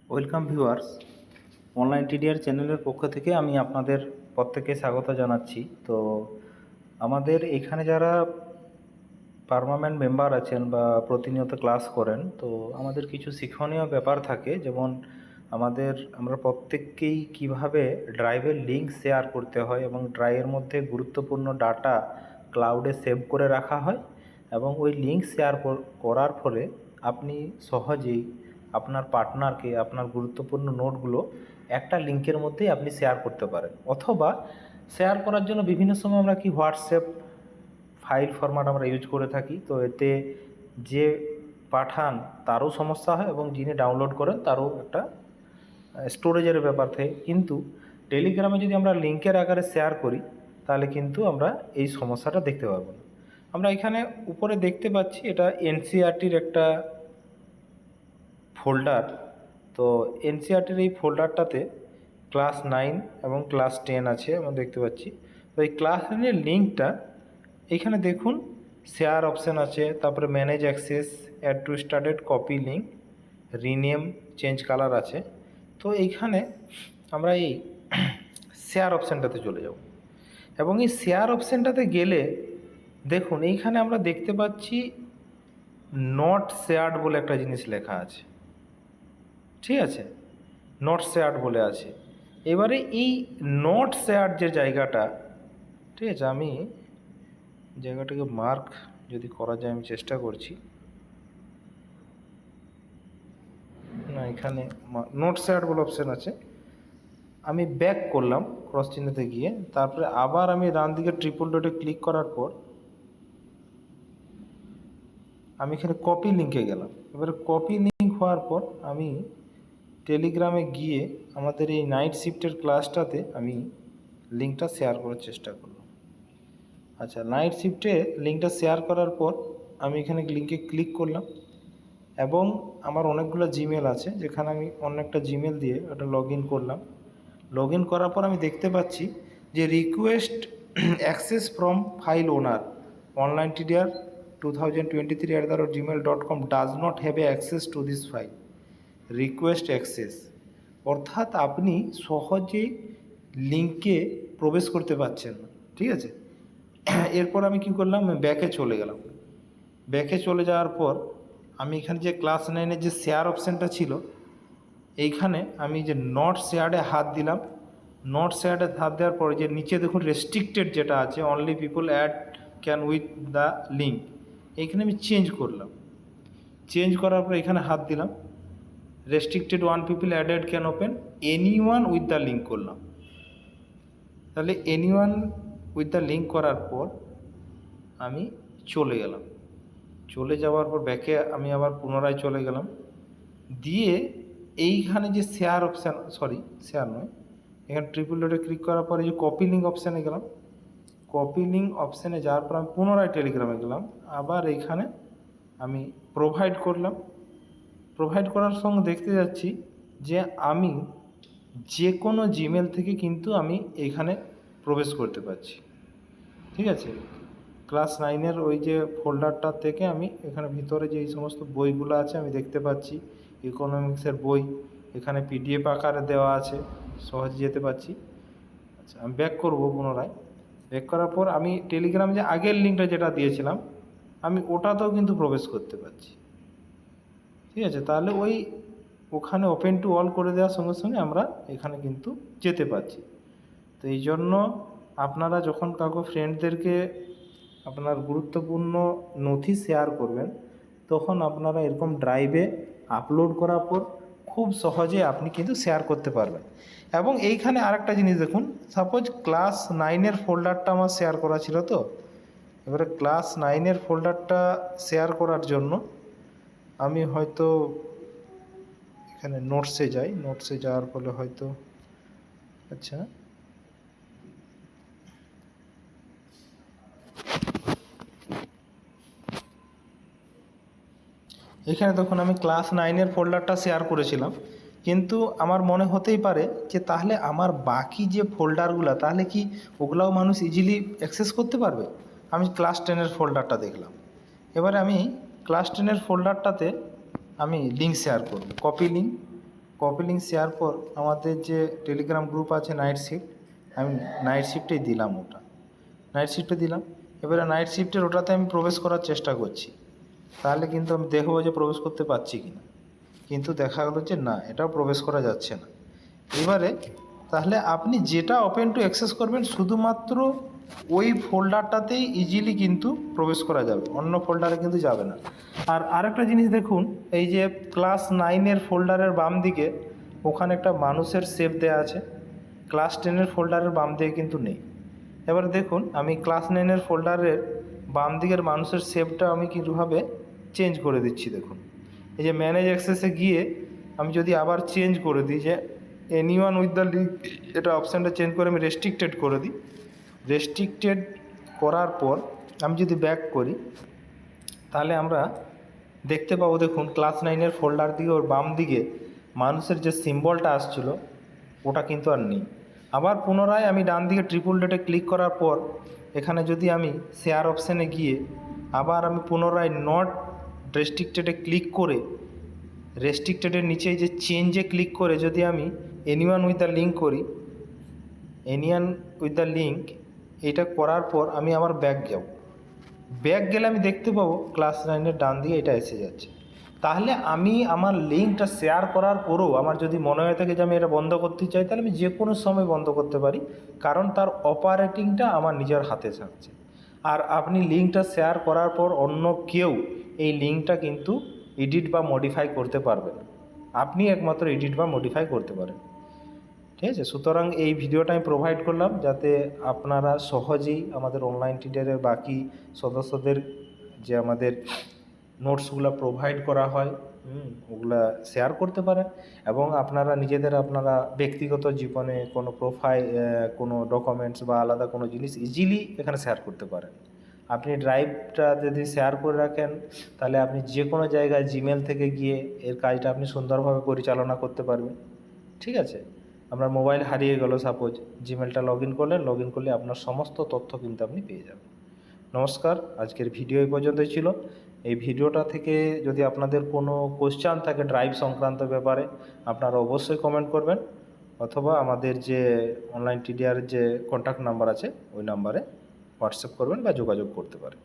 Welcome viewers, online TDR চ্যানেলের পক্ষ থেকে আমি আপনাদের প্রত্যেককে স্বাগত জানাচ্ছি। তো আমাদের এখানে যারা পার্মানেন্ট মেম্বার আছেন বা প্রতিনিয়ত ক্লাস করেন, তো আমাদের কিছু শিক্ষণীয় ব্যাপার থাকে। যেমন আমরা প্রত্যেককেই কিভাবে ড্রাইভের লিঙ্ক শেয়ার করতে হয় এবং ড্রাইভের মধ্যে গুরুত্বপূর্ণ ডাটা ক্লাউডে সেভ করে রাখা হয়, এবং ওই লিঙ্ক শেয়ার করার ফলে আপনি সহজেই আপনার পার্টনারকে আপনার গুরুত্বপূর্ণ নোটগুলো একটা লিঙ্কের মধ্যেই আপনি শেয়ার করতে পারেন। অথবা শেয়ার করার জন্য বিভিন্ন সময় আমরা হোয়াটসঅ্যাপ ফাইল ফরম্যাট আমরা ইউজ করে থাকি। তো এতে যে পাঠান তারও সমস্যা হয় এবং যিনি ডাউনলোড করেন তারও একটা স্টোরেজের ব্যাপার থাকে। কিন্তু টেলিগ্রামে যদি আমরা লিঙ্কের আকারে শেয়ার করি তাহলে কিন্তু আমরা এই সমস্যাটা দেখতে পাবো না। আমরা এখানে উপরে দেখতে পাচ্ছি এটা এনসিইআরটির একটা ফোল্ডার। তো এনসিইআরটির এই ফোল্ডারটাতে ক্লাস 9 এবং ক্লাস 10 আছে আমরা দেখতে পাচ্ছি। তো এই ক্লাস 9-এর লিঙ্কটা এখানে দেখুন, শেয়ার অপশান আছে, তারপরে manage access, add to starred, copy link, rename, change colour আছে। তো এইখানে আমরা এই শেয়ার অপশানটাতে চলে যাব এবং এই শেয়ার অপশানটাতে গেলে দেখুন এইখানে আমরা দেখতে পাচ্ছি নট শেয়ার্ড বলে একটা জিনিস লেখা আছে। ঠিক আছে, নট শেয়ার্ড বলে আছে। এবারে এই নট শেয়ার্ড যে জায়গাটা, ঠিক আছে, আমি জায়গাটাকে মার্ক যদি করা যায় আমি চেষ্টা করছি। না, এখানে নোট শেয়ার্ড বলে অপশান আছে। আমি ব্যাক করলাম ক্রস চিহ্নতে গিয়ে, তারপরে আবার আমি ডান দিকে ট্রিপল ডটে ক্লিক করার পর আমি এখানে কপি লিঙ্কে গেলাম। এবারে কপি লিঙ্ক হওয়ার পর আমি টেলিগ্রামে গিয়ে আমাদের এই নাইট শিফটের ক্লাসটাতে আমি লিঙ্কটা শেয়ার করার চেষ্টা করলাম। আচ্ছা, নাইট শিফটে লিঙ্কটা শেয়ার করার পর আমি এখানে লিঙ্কে ক্লিক করলাম এবং আমার অনেকগুলো জিমেল আছে, যেখানে আমি অন্য একটা জিমেল দিয়ে ওটা লগ ইন করলাম। লগ ইন করার পর আমি দেখতে পাচ্ছি যে request access from file owner online TDR 2023@gmail.com does not have a access to this file, request access. অর্থাৎ আপনি সহজেই লিঙ্কে প্রবেশ করতে পারছেন না। ঠিক আছে, এরপর আমি কি করলাম, ব্যাকে চলে গেলাম। ব্যাকে চলে যাওয়ার পর আমি এখানে যে ক্লাস 9-এর যে শেয়ার অপশানটা ছিল এইখানে আমি যে নট শেয়ার্ডে হাত দিলাম। নট শেয়ার্ডে হাত দেওয়ার পরে যে নিচে দেখুন রেস্ট্রিক্টেড যেটা আছে, only people add can with the link, এইখানে আমি চেঞ্জ করলাম। চেঞ্জ করার পর এখানে হাত দিলাম, restricted 1 people added can open any one with the link করলাম। তাহলে any one with the link করার পর আমি চলে গেলাম। চলে যাওয়ার পর ব্যাকে আমি আবার পুনরায় চলে গেলাম, দিয়ে এইখানে যে শেয়ার অপশান, শেয়ার নয়, এখানে ট্রিপল ডটে ক্লিক করার পরে যে কপি লিঙ্ক অপশানে গেলাম। কপি লিঙ্ক অপশানে যাওয়ার পর আমি পুনরায় টেলিগ্রামে গেলাম। আবার এইখানে আমি প্রোভাইড করলাম। প্রোভাইড করার সঙ্গে দেখতে যাচ্ছি যে আমি যে কোনো জিমেল থেকে কিন্তু আমি এখানে প্রবেশ করতে পারছি। ঠিক আছে, ক্লাস 9-এর ওই যে ফোল্ডারটা থেকে আমি এখানে ভিতরে যে এই সমস্ত বইগুলো আছে আমি দেখতে পাচ্ছি। ইকোনমিক্সের বই এখানে পিডিএফ আকারে দেওয়া আছে, সহজে যেতে পারছি। আচ্ছা, আমি ব্যাক করব পুনরায়। ব্যাক করার পর আমি টেলিগ্রামে যে আগের লিঙ্কটা যেটা দিয়েছিলাম আমি ওটাতেও কিন্তু প্রবেশ করতে পারছি। ঠিক আছে, তাহলে ওখানে ওপেন টু অল করে দেওয়ার সঙ্গে সঙ্গে আমরা এখানে কিন্তু যেতে পারছি। তো এই জন্য আপনারা যখন কাউকে ফ্রেন্ডদেরকে আপনার গুরুত্বপূর্ণ নথি শেয়ার করবেন তখন আপনারা এরকম ড্রাইভে আপলোড করার পর খুব সহজে আপনি কিন্তু শেয়ার করতে পারবেন। এবং এইখানে আরেকটা জিনিস দেখুন, সাপোজ ক্লাস 9-এর ফোল্ডারটা আমার শেয়ার করা ছিল। তো এবারে ক্লাস 9-এর ফোল্ডারটা শেয়ার করার জন্য আমি হয়তো এখানে নোটসে যাই। নোটসে যাওয়ার ফলে হয়তো, আচ্ছা, এখানে তখন আমি ক্লাস 9-এর ফোল্ডারটা শেয়ার করেছিলাম, কিন্তু আমার মনে হতেই পারে যে তাহলে আমার বাকি যে ফোল্ডারগুলো তাহলে কি ওগুলাও মানুষ ইজিলি অ্যাক্সেস করতে পারবে। আমি ক্লাস 10-এর ফোল্ডারটা দেখলাম। এবারে আমি ক্লাস 10-এর ফোল্ডারটাতে আমি লিঙ্ক শেয়ার করব, copy link. Copy link share পর আমাদের যে টেলিগ্রাম গ্রুপ আছে নাইট শিফট, আমি নাইট শিফটেই দিলাম ওটা, নাইট শিফটে দিলাম। এবারে নাইট শিফটের ওটাতে আমি প্রবেশ করার চেষ্টা করছি, তাহলে কিন্তু আমি দেখবো যে প্রবেশ করতে পারছি কি না, কিন্তু দেখা গেলো যে না, এটাও প্রবেশ করা যাচ্ছে না। এবারে তাহলে আপনি যেটা ওপেন টু অ্যাক্সেস করবেন শুধুমাত্র ওই ফোল্ডারটাতেই ইজিলি কিন্তু প্রবেশ করা যাবে, অন্য ফোল্ডারে কিন্তু যাবে না। আর আরেকটা জিনিস দেখুন, এই যে ক্লাস 9-এর ফোল্ডারের বাম দিকে ওখানে একটা মানুষের শেপ দেওয়া আছে, ক্লাস 10-এর ফোল্ডারের বাম দিকে কিন্তু নেই। এবার দেখুন আমি ক্লাস 9-এর ফোল্ডারের বাম দিকের মানুষের শেপটা আমি কীভাবে চেঞ্জ করে দিচ্ছি দেখুন। এই যে ম্যানেজ অ্যাক্সেসে গিয়ে আমি যদি আবার চেঞ্জ করে দিই যে এনিওয়ান উইথ দ্য লিঙ্ক, এটা অপশানটা চেঞ্জ করে আমি রেস্ট্রিক্টেড করে দিই। রেস্ট্রিক্টেড করার পর আমি যদি ব্যাক করি তাহলে আমরা দেখতে পাবো, দেখুন ক্লাস 9-এর ফোল্ডার দিকে ওর বাম দিকে মানুষের যে সিম্বলটা আসছিল ওটা কিন্তু আর নেই। আবার পুনরায় আমি ডান দিকে ট্রিপল ডটে ক্লিক করার পর এখানে যদি আমি শেয়ার অপশানে গিয়ে আবার আমি পুনরায় নট রেস্ট্রিক্টেডে ক্লিক করে রেস্ট্রিক্টেডের নিচে যে চেঞ্জে ক্লিক করে যদি আমি এনিওয়ান উইথ দ্য লিঙ্ক করি, এনিওয়ান উইথ দ্য লিঙ্ক এটা করার পর আমি আবার ব্যাক যাব, ব্যাক গেলে আমি দেখতে পাবো ক্লাস 9-এর ডান দিকে এটা এসে যাচ্ছে। তাহলে আমি আমার লিঙ্কটা শেয়ার করার পরেও আমার যদি মনে হয়ে থাকে যে আমি এটা বন্ধ করতে চাই, তাহলে আমি যে কোনো সময় বন্ধ করতে পারি, কারণ তার অপারেটিংটা আমার নিজের হাতে থাকছে। আর আপনি লিঙ্কটা শেয়ার করার পর অন্য কেউ এই লিঙ্কটা কিন্তু এডিট বা মডিফাই করতে পারবে না, আপনি একমাত্র এডিট বা মডিফাই করতে পারেন। ঠিক আছে, সুতরাং এই ভিডিওটা আমি প্রোভাইড করলাম যাতে আপনারা সহজেই আমাদের অনলাইন টিউটরের বাকি সদস্যদের যে আমাদের নোটসগুলো প্রোভাইড করা হয় ওগুলা শেয়ার করতে পারেন, এবং আপনারা নিজেদের আপনারা ব্যক্তিগত জীবনে কোনো প্রোফাইল, কোনো ডকুমেন্টস বা আলাদা কোনো জিনিস ইজিলি এখানে শেয়ার করতে পারেন। আপনি ড্রাইভটা যদি শেয়ার করে রাখেন তাহলে আপনি যে কোনো জায়গায় জিমেল থেকে গিয়ে এর কাজটা আপনি সুন্দরভাবে পরিচালনা করতে পারবেন। ঠিক আছে, আপনার মোবাইল হারিয়ে গেল সাপোজ, জিমেলটা লগ ইন করলে আপনার সমস্ত তথ্য কিন্তু আপনি পেয়ে যাবেন। নমস্কার, আজকের ভিডিও এই পর্যন্তই ছিল। এই ভিডিওটা থেকে যদি আপনাদের কোনো কোশ্চেন থাকে ড্রাইভ সংক্রান্ত ব্যাপারে আপনারা অবশ্যই কমেন্ট করবেন, অথবা আমাদের যে অনলাইন টিডিআর যে কন্ট্যাক্ট নাম্বার আছে ওই নাম্বারে হোয়াটসঅ্যাপ করবেন বা যোগাযোগ করতে পারেন।